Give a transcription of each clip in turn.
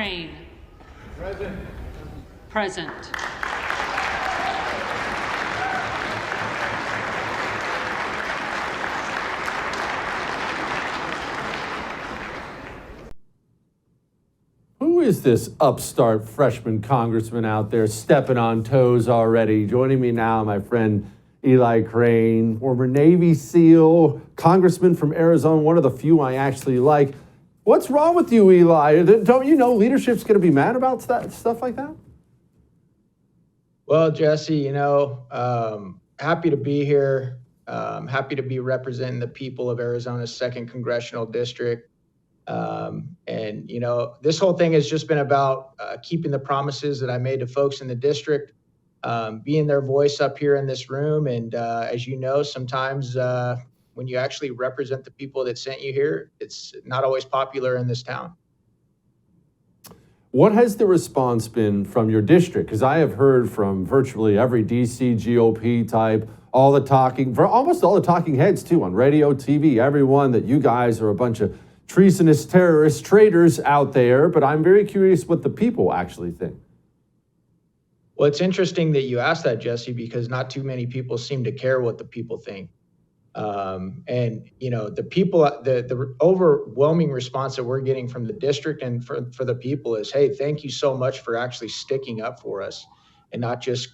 Crane. Present. Present. Who is this upstart freshman congressman out there stepping on toes already? Joining me now, my friend Eli Crane, former Navy SEAL, congressman from Arizona, one of the few I actually like. What's wrong with you, Eli? Don't you know leadership's going to be mad about stuff like that? Well, Jesse, happy to be here. Happy to be representing the people of Arizona's 2nd Congressional District. This whole thing has just been about keeping the promises that I made to folks in the district, being their voice up here in this room. And as you know, sometimes when you actually represent the people that sent you here, it's not always popular in this town. What has the response been from your district? Because I have heard from virtually every DC GOP type, almost all the talking heads too, on radio, TV, everyone, that you guys are a bunch of treasonous terrorist traitors out there. But I'm very curious what the people actually think. Well, it's interesting that you asked that, Jesse, because not too many people seem to care what the people think. The people, the overwhelming response that we're getting from the district and for the people is, hey, thank you so much for actually sticking up for us and not just,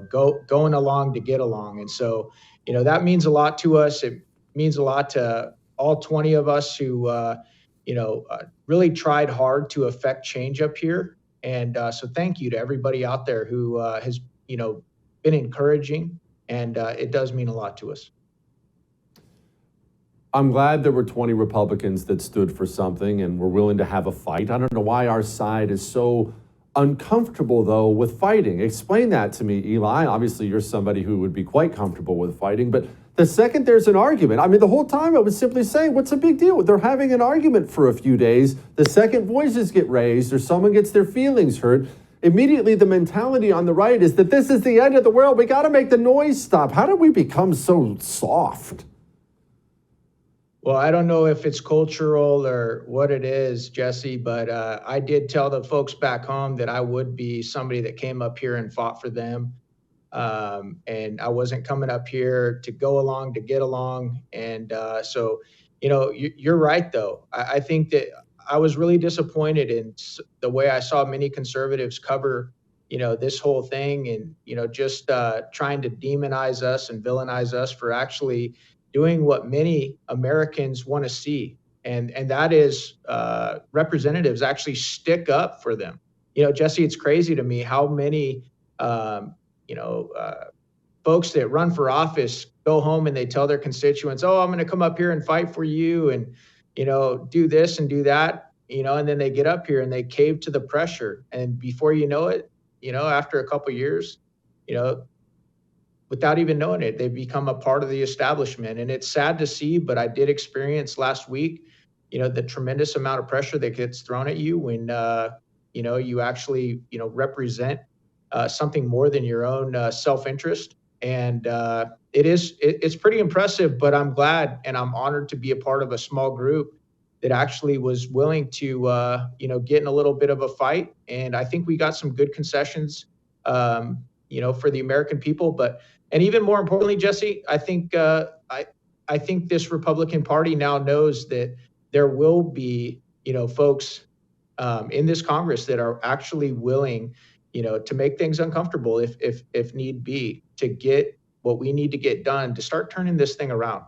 going along to get along. And so, that means a lot to us. It means a lot to all 20 of us who, really tried hard to affect change up here. And so thank you to everybody out there who has, been encouraging, and it does mean a lot to us. I'm glad there were 20 Republicans that stood for something and were willing to have a fight. I don't know why our side is so uncomfortable, though, with fighting. Explain that to me, Eli. Obviously, you're somebody who would be quite comfortable with fighting, but the second there's an argument, the whole time I was simply saying, what's the big deal? They're having an argument for a few days. The second voices get raised or someone gets their feelings hurt, immediately the mentality on the right is that this is the end of the world. We got to make the noise stop. How did we become so soft? Well, I don't know if it's cultural or what it is, Jesse, but I did tell the folks back home that I would be somebody that came up here and fought for them. And I wasn't coming up here to go along, to get along. And so, you're right, though. I think that I was really disappointed in the way I saw many conservatives cover, this whole thing and, just trying to demonize us and villainize us for actually doing what many Americans want to see. And that is representatives actually stick up for them. Jesse, it's crazy to me how many, folks that run for office go home and they tell their constituents, oh, I'm going to come up here and fight for you and, do this and do that, and then they get up here and they cave to the pressure. And before you know it, after a couple of years, without even knowing it, they've become a part of the establishment. And it's sad to see, but I did experience last week, the tremendous amount of pressure that gets thrown at you when, you actually, represent something more than your own self-interest. And it's pretty impressive, but I'm glad and I'm honored to be a part of a small group that actually was willing to, get in a little bit of a fight. And I think we got some good concessions, for the American people. And even more importantly, Jesse, I think I think this Republican Party now knows that there will be, folks in this Congress that are actually willing, to make things uncomfortable if need be, to get what we need to get done to start turning this thing around.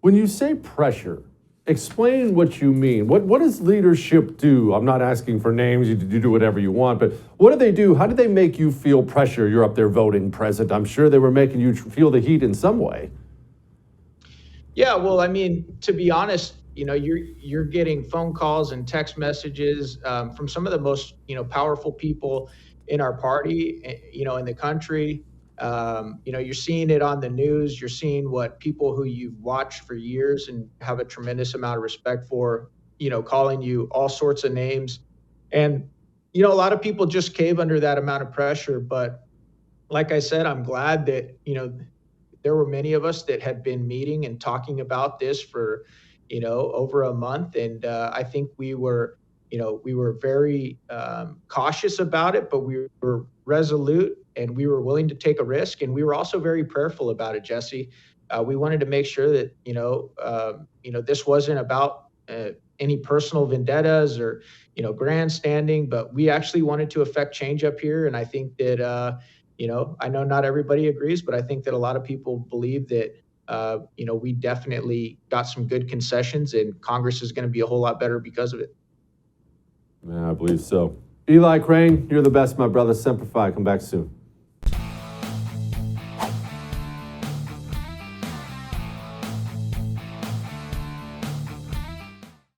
When you say pressure, explain what you mean. What does leadership do? I'm not asking for names. You do whatever you want, but what do they do? How do they make you feel pressure? You're up there voting president. I'm sure they were making you feel the heat in some way. Yeah, well, to be honest, you're getting phone calls and text messages from some of the most, powerful people in our party, in the country. You're seeing it on the news. You're seeing what people who you've watched for years and have a tremendous amount of respect for, calling you all sorts of names. And, a lot of people just cave under that amount of pressure. But like I said, I'm glad that, there were many of us that had been meeting and talking about this for, over a month. And I think we were, we were very cautious about it, but we were resolute and we were willing to take a risk. And we were also very prayerful about it, Jesse. We wanted to make sure that, this wasn't about any personal vendettas or, grandstanding, but we actually wanted to affect change up here. And I think that, I know not everybody agrees, but I think that a lot of people believe that, we definitely got some good concessions and Congress is going to be a whole lot better because of it. Yeah, I believe so. Eli Crane, you're the best, my brother. Semper Fi. Come back soon.